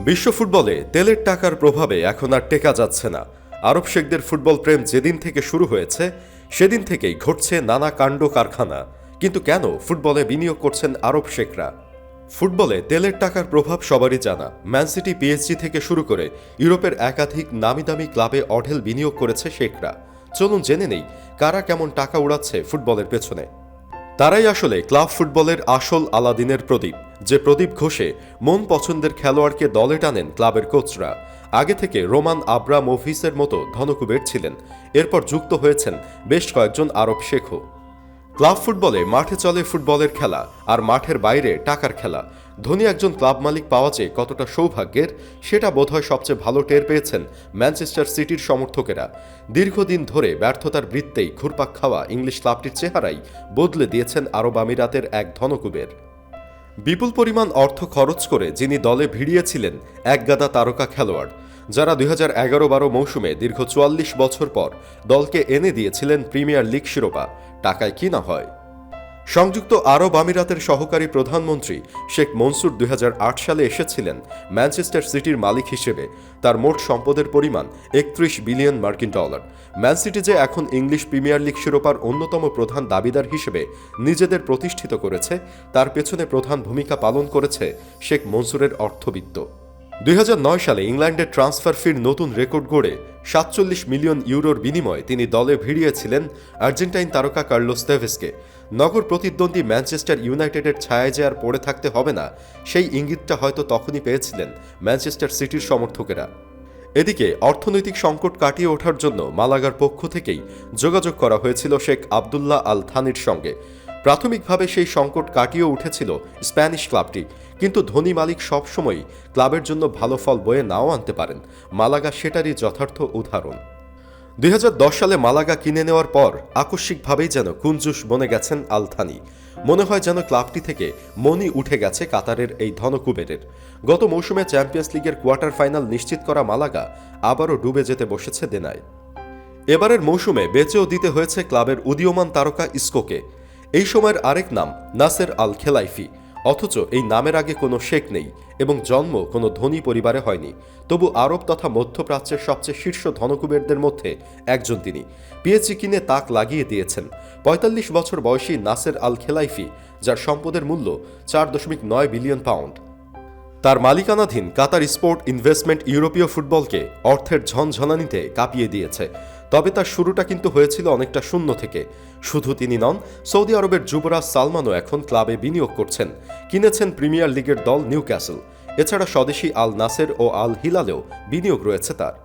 বিশ্ব ফুটবলে তেলের টাকার প্রভাবে এখন আর টেকা যাচ্ছে না। আরব শেখদের ফুটবল প্রেম যেদিন থেকে শুরু হয়েছে সেদিন থেকেই ঘটছে নানা কাণ্ড কারখানা। কিন্তু কেন ফুটবলে বিনিয়োগ করছেন আরব শেখরা? ফুটবলে তেলের টাকার প্রভাব সবারই জানা। ম্যান সিটি, পিএসজি থেকে শুরু করে ইউরোপের একাধিক নামিদামি ক্লাবে অঢেল বিনিয়োগ করেছে শেখরা। চলুন জেনে নেই কারা কেমন টাকা উড়াচ্ছে ফুটবলের পেছনে। তারাই আসলে ক্লাব ফুটবলের আসল আলাদিনের প্রদীপ, যে প্রদীপ ঘষে মন পছন্দের খেলোয়াড়কে দলে টানেন ক্লাবের কোচরা। আগে থেকে রোমান আব্রামোভিচের মতো ধনকুবের ছিলেন, এরপর যুক্ত হয়েছেন বেশ কয়েকজন আরব শেখও। ক্লাব ফুটবলে মাঠে চলে ফুটবলের খেলা, আর মাঠের বাইরে টাকার খেলা। ধনী একজন ক্লাব মালিক পাওয়া যে কতটা সৌভাগ্যের, সেটা বোধহয় সবচেয়ে ভালো টের পেয়েছেন ম্যানচেস্টার সিটির সমর্থকেরা। দীর্ঘদিন ধরে ব্যর্থতার বৃত্তেই ঘুরপাক খাওয়া ইংলিশ ক্লাবটির চেহারাই বদলে দিয়েছেন আরব আমিরাতের এক ধনকুবের। বিপুল পরিমাণ অর্থ খরচ করে যিনি দলে ভিড়িয়েছিলেন একগাদা তারকা খেলোয়াড়, যারা 2011-12 মৌসুমে দীর্ঘ 44 বছর পর দলকে এনে দিয়েছিলেন প্রিমিয়ার লিগ শিরোপা, টাকায় কি না হয়। সংযুক্ত আরব আমিরাতের সহকারী প্রধানমন্ত্রী শেখ মনসুর 2008 সালে এসেছিলেন ম্যানচেস্টার সিটির মালিক হিসেবে। তার মোট সম্পদের পরিমাণ 31 বিলিয়ন মার্কিন ডলার। ম্যান সিটি যে এখন ইংলিশ প্রিমিয়ার লিগ শিরোপার অন্যতম প্রধান দাবিদার হিসেবে নিজেদের প্রতিষ্ঠিত করেছে, তার পেছনে প্রধান ভূমিকা পালন করেছে শেখ মনসুরের অর্থবিত্ত। 2009 সালে ইংল্যান্ডের ট্রান্সফার ফির নতুন রেকর্ড গড়ে 47 মিলিয়ন ইউরোর বিনিময়ে তিনি দলে ভিড়িয়েছিলেন আর্জেন্টাইন তারকা কার্লোস তেভেসকে। নগর প্রতিদ্বন্দ্বী ম্যানচেস্টার ইউনাইটেডের ছায়ায় যে আর পড়ে থাকতে হবে না, সেই ইঙ্গিতটা হয়তো তখনই পেয়েছিলেন ম্যানচেস্টার সিটির সমর্থকেরা। এদিকে অর্থনৈতিক সংকট কাটিয়ে ওঠার জন্য মালাগার পক্ষ থেকেই যোগাযোগ করা হয়েছিল শেখ আবদুল্লাহ আল থানির সঙ্গে। প্রাথমিকভাবে সেই সংকট কাটিয়ে উঠেছিল স্প্যানিশ ক্লাবটি, কিন্তু ধনী মালিক সবসময়ই ক্লাবের জন্য ভালো ফল বয়ে নাও আনতে পারেন। মালাগা সেটারই যথার্থ উদাহরণ। 2010 সালে মালাগা কিনে নেওয়ার পর আকস্মিকভাবেই যেন কুঞ্জুস বনে গেছেন আল থানি। মনে হয় যেন ক্লাবটি থেকে মনই উঠে গেছে কাতারের এই ধনকুবেরের। গত মৌসুমে চ্যাম্পিয়ন্স লিগের কোয়ার্টার ফাইনাল নিশ্চিত করা মালাগা আবারও ডুবে যেতে বসেছে দেনায়। এবারের মৌসুমে বেচেও দিতে হয়েছে ক্লাবের উদীয়মান তারকা ইস্কোকে। এই সময়ের আরেক নাম নাসের আল খেলাইফি, অথচ এই নামের আগে কোনো শেখ নেই এবং জন্ম কোনো ধনী পরিবারে হয়নি। তবু আরব তথা মধ্যপ্রাচ্যের সবচেয়ে শীর্ষ ধনকুবেরদের মধ্যে একজন তিনি। পিএসজি কিনে তাক লাগিয়ে দিয়েছেন 45 বছর বয়সী নাসের আল খেলাইফি, যার সম্পদের মূল্য 4.9 বিলিয়ন পাউন্ড। তার মালিকানাধীন কাতার স্পোর্ট ইনভেস্টমেন্ট ইউরোপীয় ফুটবলকে অর্থের ঝনঝনানিতে কাঁপিয়ে দিয়েছে। তবে তার শুরুটা কিন্তু হয়েছিল অনেকটা শূন্য থেকে। শুধু তিনি নন, সৌদি আরবের যুবরাজ সালমানও এখন ক্লাবে বিনিয়োগ করছেন। কিনেছেন প্রিমিয়ার লিগের দল নিউক্যাসল। এছাড়া স্বদেশি আল নাসের ও আল হিলালেও বিনিয়োগ রয়েছে তার।